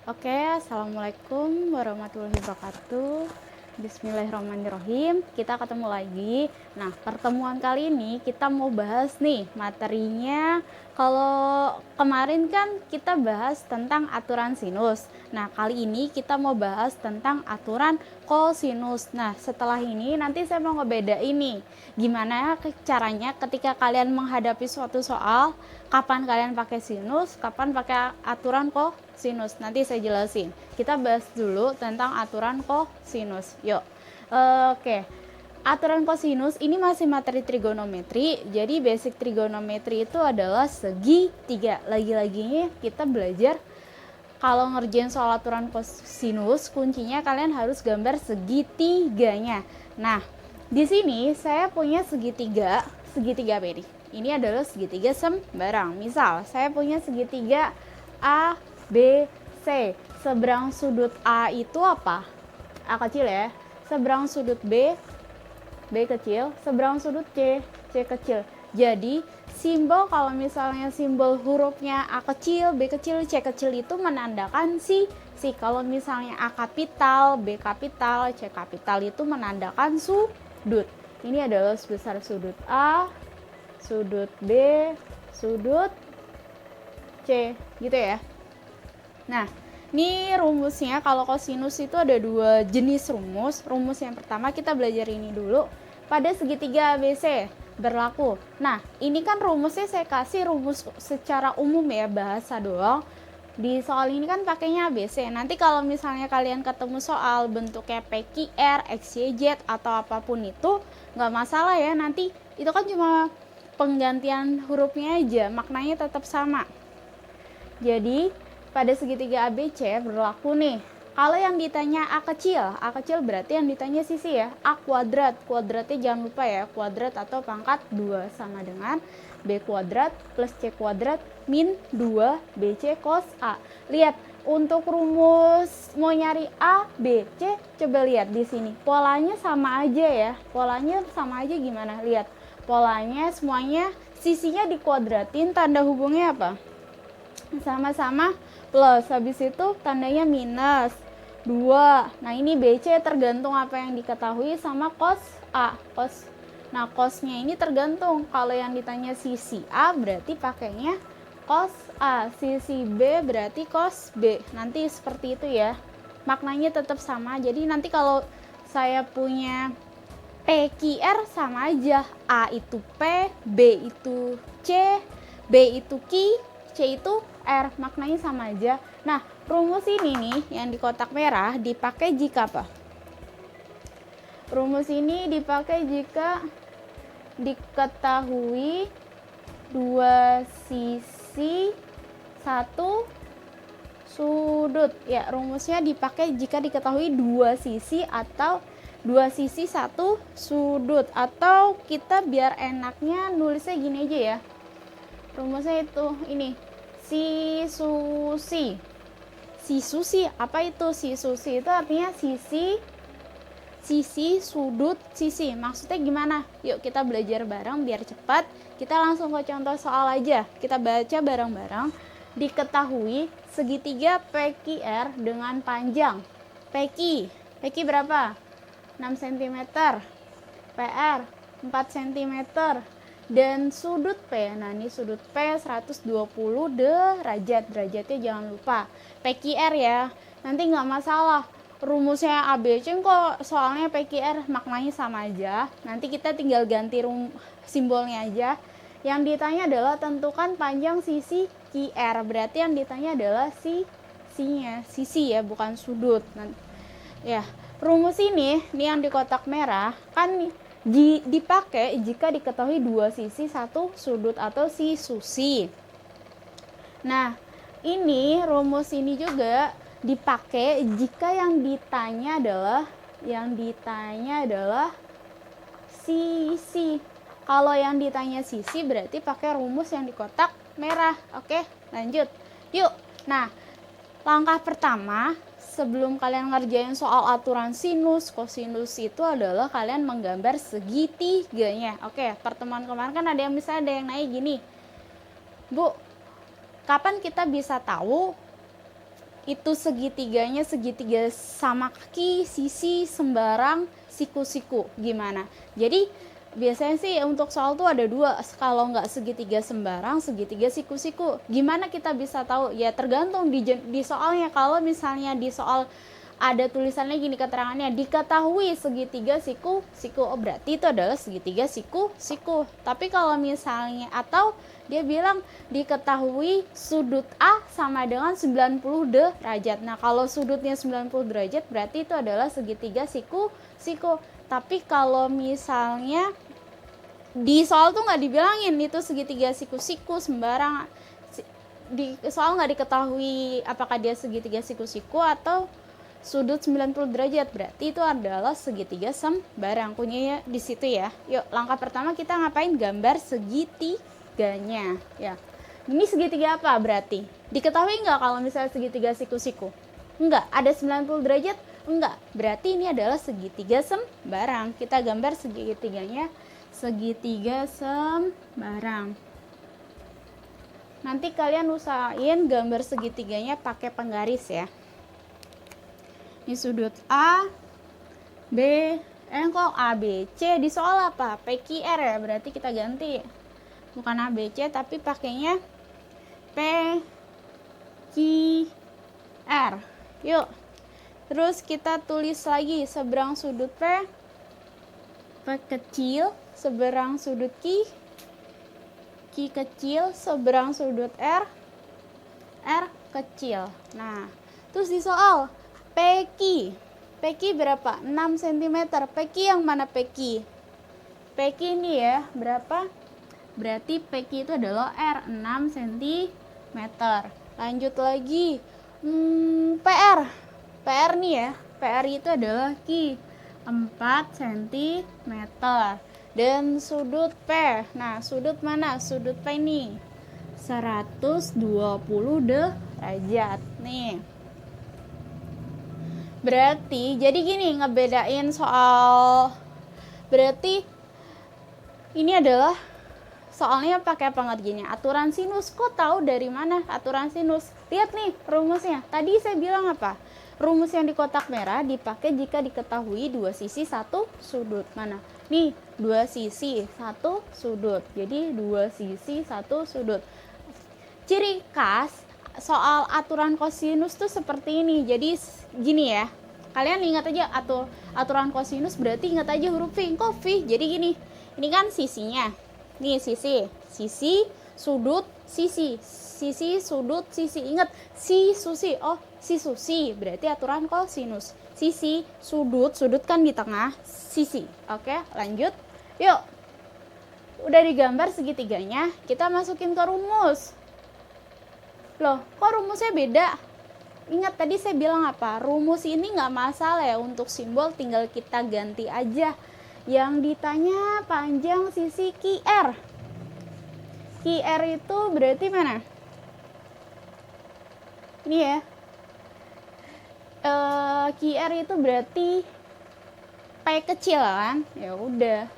Oke, assalamualaikum warahmatullahi wabarakatuh. Bismillahirrahmanirrahim. Kita ketemu lagi. Nah, pertemuan kali ini kita mau bahas nih materinya. Kalau kemarin kan kita bahas tentang aturan sinus. Nah, kali ini kita mau bahas tentang aturan kosinus. Nah, setelah ini nanti saya mau ngebeda ini. Gimana caranya ketika kalian menghadapi suatu soal, kapan kalian pakai sinus, kapan pakai aturan kosinus. Nanti saya jelasin. Kita bahas dulu tentang aturan kosinus. Yuk. Oke. Aturan kosinus ini masih materi trigonometri. Jadi basic trigonometri itu adalah segitiga. Lagi-laginya kita belajar kalau ngerjain soal aturan kosinus, kuncinya kalian harus gambar segitiganya. Nah, di sini saya punya segitiga apa ini? Ini adalah segitiga sembarang. Misal, saya punya segitiga A, B, C. Seberang sudut A itu apa? A kecil ya. Seberang sudut B kecil. Seberang sudut C kecil. Jadi, simbol kalau misalnya simbol hurufnya A kecil, B kecil, C kecil itu menandakan si. Kalau misalnya A kapital, B kapital, C kapital itu menandakan sudut. Ini adalah sebesar sudut A, sudut B, sudut C, gitu ya. Nah, ini rumusnya. Kalau kosinus itu ada dua jenis rumus. Rumus yang pertama kita belajar ini dulu. Pada segitiga ABC berlaku. Nah, ini kan rumusnya saya kasih rumus secara umum ya, bahasa doang. Di soal ini kan pakainya ABC. Nanti kalau misalnya kalian ketemu soal bentuknya PQR, XYZ atau apapun itu, nggak masalah ya. Nanti itu kan cuma penggantian hurufnya aja, maknanya tetap sama. Jadi pada segitiga ABC berlaku nih. Kalau yang ditanya A kecil berarti yang ditanya sisi ya. A kuadrat, kuadratnya jangan lupa ya, kuadrat atau pangkat 2 sama dengan B kuadrat plus C kuadrat min 2 BC cos A. Lihat, untuk rumus mau nyari A, B, C, coba lihat di sini. Polanya sama aja ya. Polanya sama aja gimana? Lihat, polanya semuanya sisinya dikuadratin, tanda hubungnya apa? Sama-sama plus, habis itu tandanya minus 2. Nah, ini BC tergantung apa yang diketahui sama cos A. Nah, cosnya ini tergantung. Kalau yang ditanya sisi A berarti pakainya cos A, sisi B berarti cos B. Nanti seperti itu ya. Maknanya tetap sama. Jadi nanti kalau saya punya PQR sama aja. A itu P, B itu C, B itu Q, C itu R, maknanya sama aja. Nah, rumus ini nih yang di kotak merah dipakai jika apa? Rumus ini dipakai jika diketahui dua sisi satu sudut. Ya, rumusnya dipakai jika diketahui dua sisi atau dua sisi satu sudut. Atau kita biar enaknya nulisnya gini aja ya. Rumusnya itu ini, si susi. Apa itu si susi? Itu artinya sisi, sudut, sisi. Maksudnya gimana? Yuk kita belajar bareng biar cepat. Kita langsung ke contoh soal aja. Kita baca bareng-bareng. Diketahui segitiga PQR dengan panjang PQ berapa? 6 cm. PR 4 cm. Dan sudut P, nah ini sudut P 120 derajat. Derajatnya jangan lupa. PQR ya, nanti nggak masalah. Rumusnya ABC kok soalnya PQR, maknanya sama aja. Nanti kita tinggal ganti simbolnya aja. Yang ditanya adalah tentukan panjang sisi QR. Berarti yang ditanya adalah sisi ya, bukan sudut. Ya, rumus ini yang di kotak merah kan dipakai jika diketahui dua sisi satu sudut atau si susi. Nah, ini rumus ini juga dipakai jika yang ditanya adalah sisi. Kalau yang ditanya sisi berarti pakai rumus yang di kotak merah. Oke, lanjut. Yuk. Nah, langkah pertama sebelum kalian ngerjain soal aturan sinus, kosinus itu adalah kalian menggambar segitiganya. Oke, pertemuan kemarin kan ada yang nanya gini, Bu, kapan kita bisa tahu itu segitiganya segitiga sama kaki, sisi, sembarang, siku-siku. Gimana? Jadi biasanya sih untuk soal tuh ada dua, kalau nggak segitiga sembarang, segitiga siku-siku. Gimana kita bisa tahu? Ya tergantung di soalnya. Kalau misalnya di soal ada tulisannya gini keterangannya, diketahui segitiga siku-siku, oh berarti itu adalah segitiga siku-siku. Tapi kalau misalnya, atau dia bilang diketahui sudut A sama dengan 90 derajat. Nah kalau sudutnya 90 derajat berarti itu adalah segitiga siku-siku. Tapi kalau misalnya di soal tuh nggak dibilangin itu segitiga siku-siku sembarang, di soal nggak diketahui apakah dia segitiga siku-siku atau sudut 90 derajat, berarti itu adalah segitiga sembarang. Punyanya di situ ya. Yuk, langkah pertama kita ngapain? Gambar segitiganya. Ya. Ini segitiga apa berarti? Diketahui nggak kalau misalnya segitiga siku-siku? Enggak. Ada 90 derajat? Enggak. Berarti ini adalah segitiga sembarang. Kita gambar segitiganya. Segitiga sembarang. Nanti kalian usahain gambar segitiganya pakai penggaris ya. Ini sudut A, B, kok A, B, C di soal apa? PQR ya, berarti kita ganti. Bukan A, B, C, tapi pakainya P, Q, R. Yuk, terus kita tulis lagi seberang sudut P kecil, seberang sudut Q kecil, seberang sudut R kecil. Nah, terus di soal PQ berapa? 6 cm. PQ yang mana PQ? PQ ini ya, berapa? Berarti PQ itu adalah R, 6 cm. Lanjut lagi. PR nih ya. PR itu adalah Q, 4 cm. Dan sudut P. Nah, sudut mana? Sudut P ini 120 derajat. Nih. Berarti jadi gini ngebedain soal, berarti ini adalah soalnya pakai pengertiannya aturan sinus. Kok tahu dari mana aturan sinus? Lihat nih rumusnya. Tadi saya bilang apa? Rumus yang di kotak merah dipakai jika diketahui dua sisi satu sudut. Mana? Nih, dua sisi satu sudut. Jadi dua sisi satu sudut. Ciri khas soal aturan kosinus tuh seperti ini. Jadi gini ya, kalian ingat aja aturan kosinus, berarti ingat aja huruf V. Kok V? Jadi gini, ini kan sisinya. Nih sisi, sudut, sisi, sudut, sisi. Ingat susi. Oh, susi. Berarti aturan kosinus. Sisi, sudut kan di tengah, sisi. Oke, lanjut. Yuk. Udah digambar segitiganya, kita masukin ke rumus. Loh, kok rumusnya beda? Ingat tadi saya bilang apa? Rumus ini nggak masalah ya, untuk simbol tinggal kita ganti aja. Yang ditanya panjang sisi QR. QR itu berarti mana? Ini ya. QR itu berarti P kecil kan? Ya udah.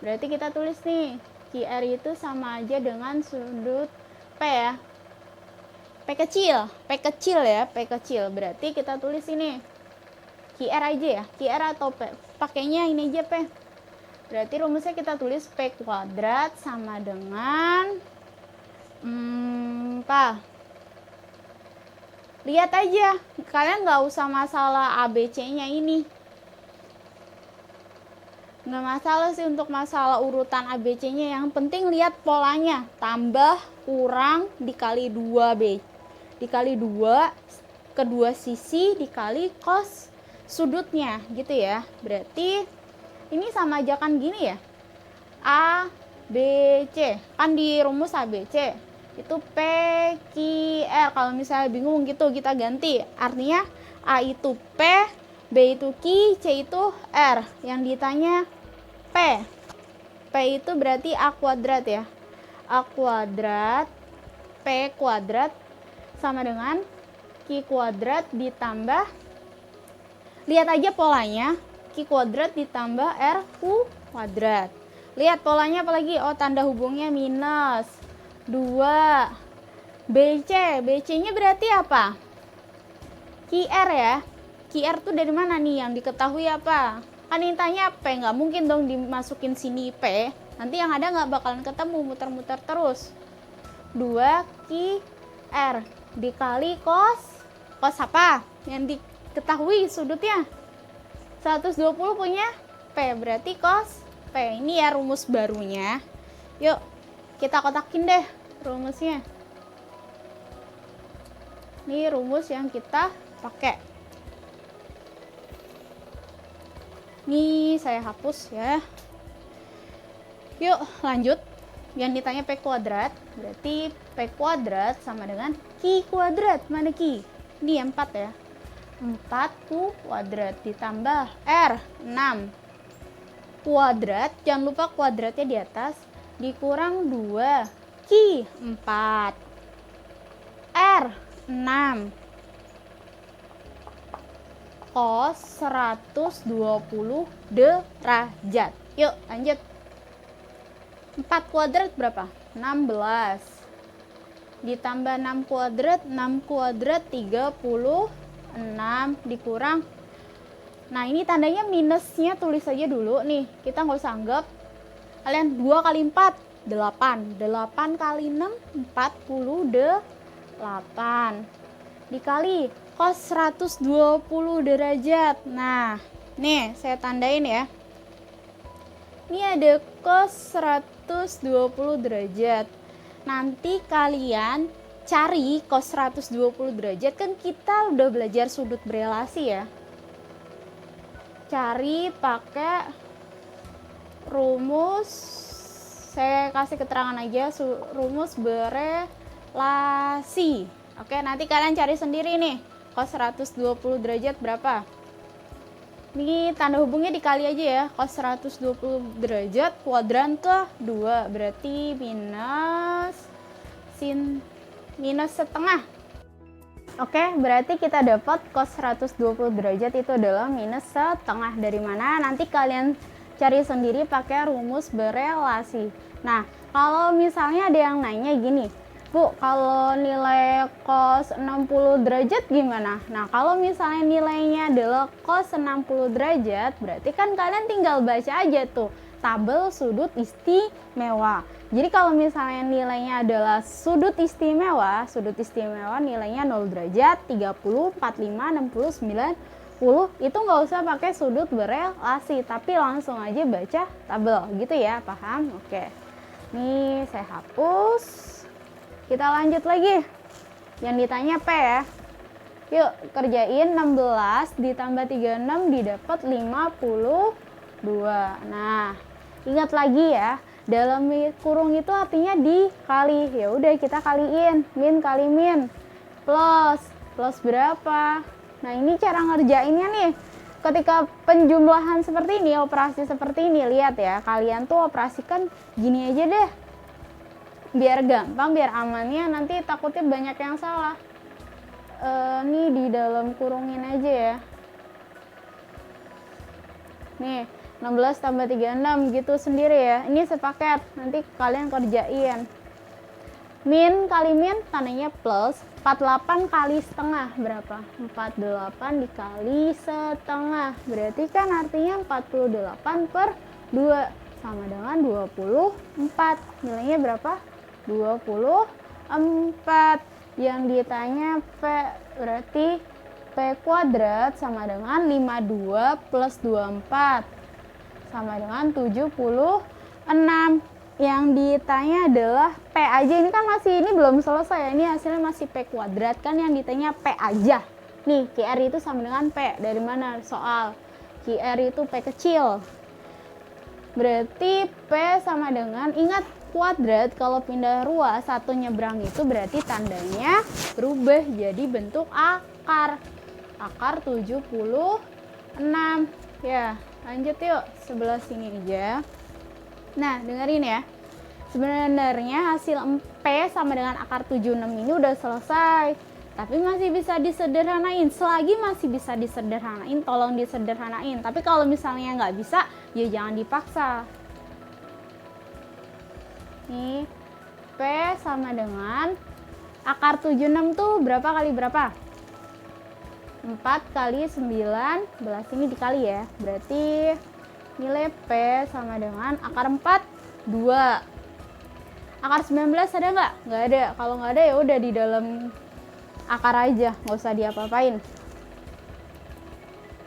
Berarti kita tulis nih, QR itu sama aja dengan sudut P ya. P kecil ya, P kecil. Berarti kita tulis ini QR aja ya, QR atau P. Pakainya ini aja P. Berarti rumusnya kita tulis P kuadrat sama dengan apa? Lihat aja, kalian nggak usah masalah ABC-nya ini. Nggak masalah sih untuk masalah urutan ABC-nya, yang penting lihat polanya. Tambah, kurang, dikali 2B. Dikali 2, kedua sisi, dikali cos sudutnya, gitu ya. Berarti, ini sama aja kan gini ya. A, B, C. Kan di rumus ABC. Itu P, Q, R. Kalau misalnya bingung gitu, kita ganti. Artinya, A itu P, B itu Q, C itu R. Yang ditanya P. P itu berarti A kuadrat ya. A kuadrat, P kuadrat sama dengan Q kuadrat ditambah, lihat aja polanya, Q kuadrat ditambah R kuadrat. Lihat polanya apalagi? Oh, tanda hubungnya minus 2. BC nya berarti apa? QR ya. QR tuh dari mana nih yang diketahui apa? Kan ini tanya P, nggak mungkin dong dimasukin sini P. Nanti yang ada nggak bakalan ketemu, muter-muter terus. 2 QR dikali cos apa? Yang diketahui sudutnya. 120 punya P, berarti cos P. Ini ya rumus barunya. Yuk, kita kotakin deh rumusnya. Ini rumus yang kita pakai. Nih saya hapus ya. Yuk lanjut. Yang ditanya P kuadrat, berarti P kuadrat sama dengan Q kuadrat. Mana Q? Ini 4 ya. 4 Q kuadrat ditambah R 6 kuadrat, jangan lupa kuadratnya di atas, dikurang 2 Q 4 R 6 cos 120 derajat. Yuk lanjut. 4 kuadrat berapa? 16 ditambah 6 kuadrat, 6 kuadrat 36 dikurang. Nah ini tandanya minusnya tulis aja dulu nih, kita nggak usah anggap. Kalian 2 kali 4 8, 8 kali 6 48 dikali cos 120 derajat. Nah nih saya tandain ya, ini ada cos 120 derajat. Nanti kalian cari cos 120 derajat, kan kita udah belajar sudut berelasi ya. Cari pakai rumus, saya kasih keterangan aja, rumus berelasi. Oke, nanti kalian cari sendiri nih, cos 120 derajat berapa. Ini tanda hubungnya dikali aja ya, cos 120 derajat kuadran ke 2, berarti minus setengah. Oke, berarti kita dapat cos 120 derajat itu adalah minus setengah. Dari mana? Nanti kalian cari sendiri pakai rumus berelasi. Nah, kalau misalnya ada yang nanya gini, Bu, kalau nilai cos 60 derajat gimana? Nah, kalau misalnya nilainya adalah cos 60 derajat, berarti kan kalian tinggal baca aja tuh tabel sudut istimewa. Jadi kalau misalnya nilainya adalah sudut istimewa nilainya 0 derajat, 30, 45, 60, 90, itu nggak usah pakai sudut berelasi, tapi langsung aja baca tabel gitu ya, paham? Oke, nih saya hapus. Kita lanjut lagi. Yang ditanya P ya. Yuk kerjain 16 ditambah 36 didapat 52. Nah, ingat lagi ya, dalam kurung itu artinya dikali. Ya udah kita kaliin, min kali min. Plus berapa? Nah, ini cara ngerjainnya nih. Ketika penjumlahan seperti ini, operasi seperti ini, lihat ya, kalian tuh operasikan gini aja deh. Biar gampang, biar amannya, nanti takutnya banyak yang salah. Nih di dalam kurungin aja ya. Nih 16 tambah 36 gitu sendiri ya. Ini sepaket, nanti kalian kerjain. Min kali min tandanya plus. 48 kali setengah berapa? 48 dikali setengah, berarti kan artinya 48 per 2 sama dengan 24. Nilainya berapa? 24. Yang ditanya P, berarti P kuadrat sama dengan 52 plus 24 sama dengan 76. Yang ditanya adalah P aja, ini kan masih, ini belum selesai ya, ini hasilnya masih P kuadrat, kan yang ditanya P aja. Nih QR itu sama dengan P, dari mana soal QR itu P kecil, berarti P sama dengan, ingat kuadrat kalau pindah ruas satu nyebrang itu berarti tandanya berubah jadi bentuk akar 76 ya. Lanjut yuk sebelah sini aja. Nah dengerin ya, sebenarnya hasil P sama dengan akar 76 ini udah selesai, tapi masih bisa disederhanain. Selagi masih bisa disederhanain, tolong disederhanain. Tapi kalau misalnya nggak bisa, ya jangan dipaksa. Nih, P sama dengan akar 76 tuh berapa kali berapa? 4 kali 19 ini dikali ya. Berarti nilai P sama dengan akar 4, 2. Akar 19 ada nggak? Nggak ada. Kalau nggak ada ya udah di dalam akar aja, nggak usah diapa-apain.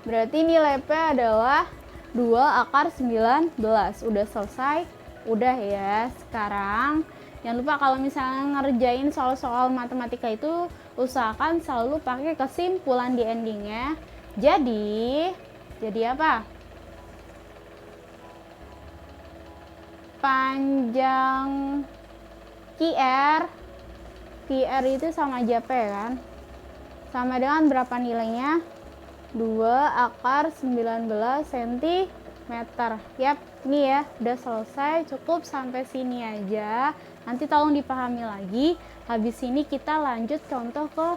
Berarti nilai P adalah 2 akar 19. Udah selesai? Udah ya. Sekarang jangan lupa kalau misalnya ngerjain soal-soal matematika itu usahakan selalu pakai kesimpulan di endingnya. Jadi apa? Panjang QR itu sama aja P kan? Sama dengan berapa nilainya? 2 akar 19 cm. Yap, ini ya udah selesai, cukup sampai sini aja. Nanti tolong dipahami lagi. Habis ini kita lanjut contoh ke